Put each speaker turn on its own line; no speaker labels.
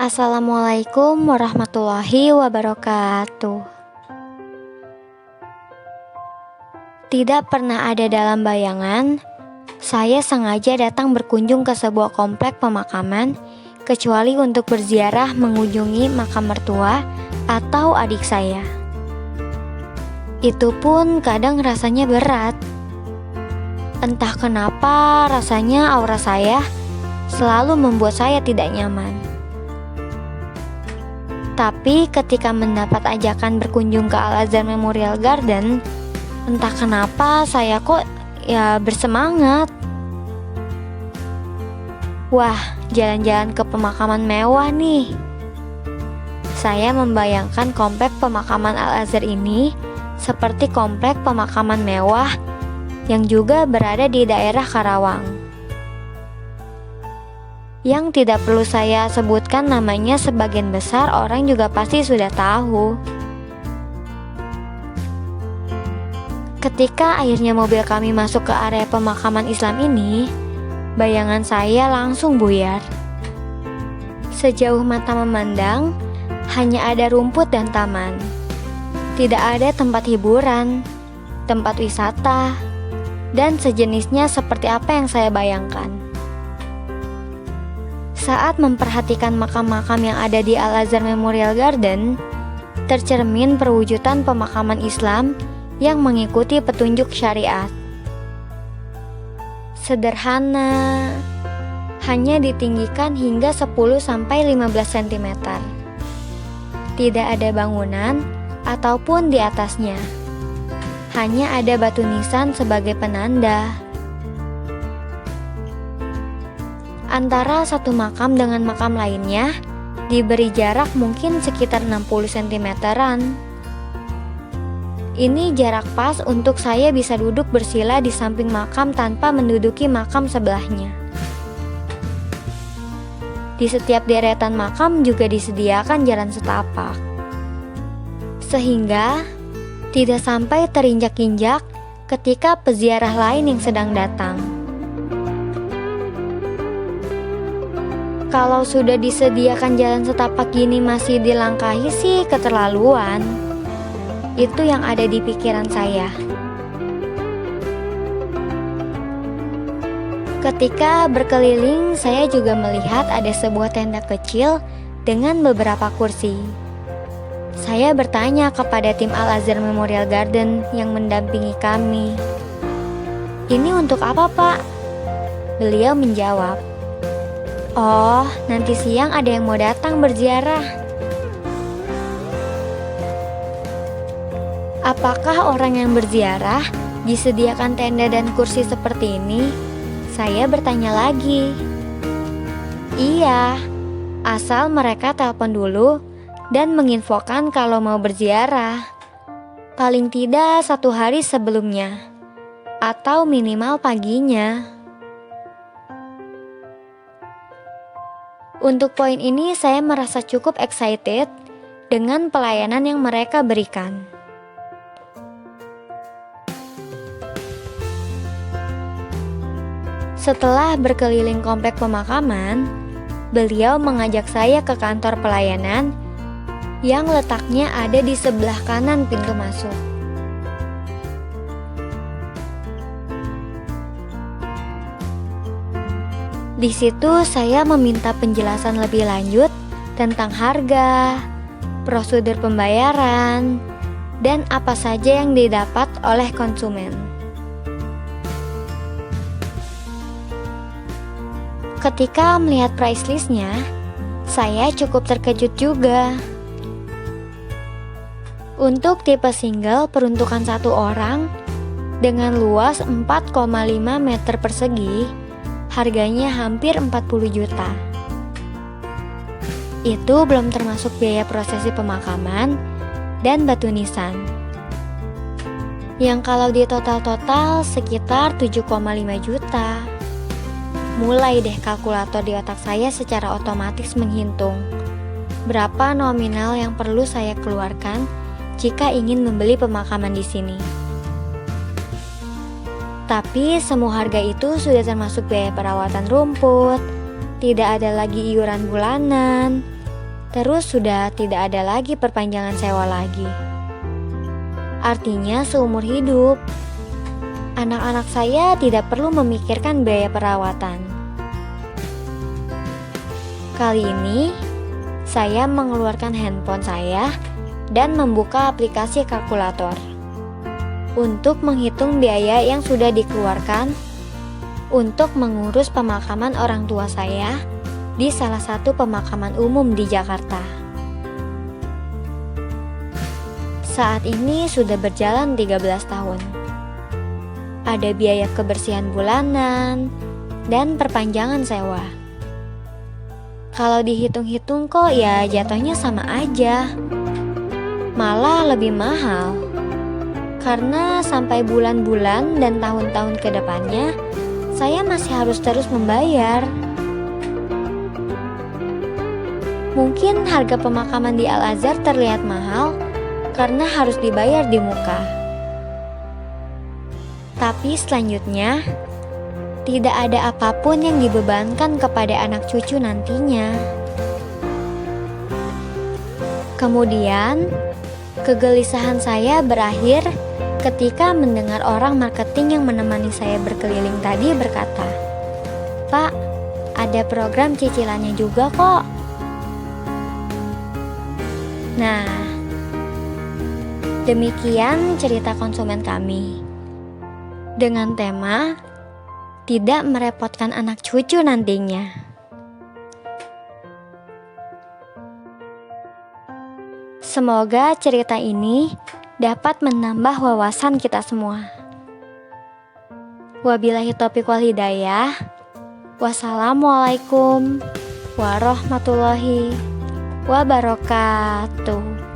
Assalamualaikum warahmatullahi wabarakatuh. Tidak pernah ada dalam bayangan, saya sengaja datang berkunjung ke sebuah komplek pemakaman, kecuali untuk berziarah mengunjungi makam mertua atau adik saya. Itu pun kadang rasanya berat. Entah kenapa rasanya aura saya selalu membuat saya tidak nyaman. Tapi ketika mendapat ajakan berkunjung ke Al-Azhar Memorial Garden, entah kenapa saya kok bersemangat. Wah, jalan-jalan ke pemakaman mewah nih. Saya membayangkan komplek pemakaman Al-Azhar ini seperti komplek pemakaman mewah yang juga berada di daerah Karawang. Yang tidak perlu saya sebutkan namanya, sebagian besar orang juga pasti sudah tahu. Ketika akhirnya mobil kami masuk ke area pemakaman Islam ini, bayangan saya langsung buyar. Sejauh mata memandang, hanya ada rumput dan taman. Tidak ada tempat hiburan, tempat wisata, dan sejenisnya seperti apa yang saya bayangkan. Saat memperhatikan makam-makam yang ada di Al-Azhar Memorial Garden, tercermin perwujudan pemakaman Islam yang mengikuti petunjuk syariat. Sederhana, hanya ditinggikan hingga 10-15 cm. Tidak ada bangunan ataupun di atasnya. Hanya ada batu nisan sebagai penanda. Antara satu makam dengan makam lainnya diberi jarak mungkin sekitar 60 cm-an. Ini jarak pas untuk saya bisa duduk bersila di samping makam tanpa menduduki makam sebelahnya. Di setiap deretan makam juga disediakan jalan setapak, sehingga tidak sampai terinjak-injak ketika peziarah lain yang sedang datang. Kalau sudah disediakan jalan setapak gini masih dilangkahi sih keterlaluan. Itu yang ada di pikiran saya. Ketika berkeliling, saya juga melihat ada sebuah tenda kecil dengan beberapa kursi. Saya bertanya kepada tim Al-Azhar Memorial Garden yang mendampingi kami, "Ini untuk apa, Pak?" Beliau menjawab, "Oh, nanti siang ada yang mau datang berziarah." Apakah orang yang berziarah disediakan tenda dan kursi seperti ini? Saya bertanya lagi. Iya, asal mereka telepon dulu dan menginfokan kalau mau berziarah. Paling tidak 1 hari sebelumnya, atau minimal paginya. Untuk poin ini saya merasa cukup excited dengan pelayanan yang mereka berikan. Setelah berkeliling komplek pemakaman, beliau mengajak saya ke kantor pelayanan yang letaknya ada di sebelah kanan pintu masuk. Di situ saya meminta penjelasan lebih lanjut tentang harga, prosedur pembayaran, dan apa saja yang didapat oleh konsumen. Ketika melihat price listnya, saya cukup terkejut juga. Untuk tipe single peruntukan 1 orang dengan luas 4,5 meter persegi, harganya hampir 40 juta. Itu belum termasuk biaya prosesi pemakaman dan batu nisan, yang kalau di total sekitar 7,5 juta. Mulai deh kalkulator di otak saya secara otomatis menghitung berapa nominal yang perlu saya keluarkan jika ingin membeli pemakaman di sini. Tapi semua harga itu sudah termasuk biaya perawatan rumput, tidak ada lagi iuran bulanan, Terus sudah tidak ada lagi perpanjangan sewa lagi. Artinya seumur hidup, anak-anak saya tidak perlu memikirkan biaya perawatan. Kali ini, saya mengeluarkan handphone saya dan membuka aplikasi kalkulator untuk menghitung biaya yang sudah dikeluarkan untuk mengurus pemakaman orang tua saya di salah satu pemakaman umum di Jakarta. Saat ini sudah berjalan 13 tahun. Ada biaya kebersihan bulanan dan perpanjangan sewa. Kalau dihitung-hitung kok ya jatuhnya sama aja. Malah lebih mahal. Karena sampai bulan-bulan dan tahun-tahun ke depannya, saya masih harus terus membayar. Mungkin harga pemakaman di Al-Azhar terlihat mahal karena harus dibayar di muka. Tapi selanjutnya, tidak ada apapun yang dibebankan kepada anak cucu nantinya. Kemudian, kegelisahan saya berakhir ketika mendengar orang marketing yang menemani saya berkeliling tadi berkata, "Pak, ada program cicilannya juga kok." Nah, demikian cerita konsumen kami. Dengan tema, tidak merepotkan anak cucu nantinya. Semoga cerita ini dapat menambah wawasan kita semua. Wabillahi taufiq wal hidayah. Wassalamualaikum warahmatullahi wabarakatuh.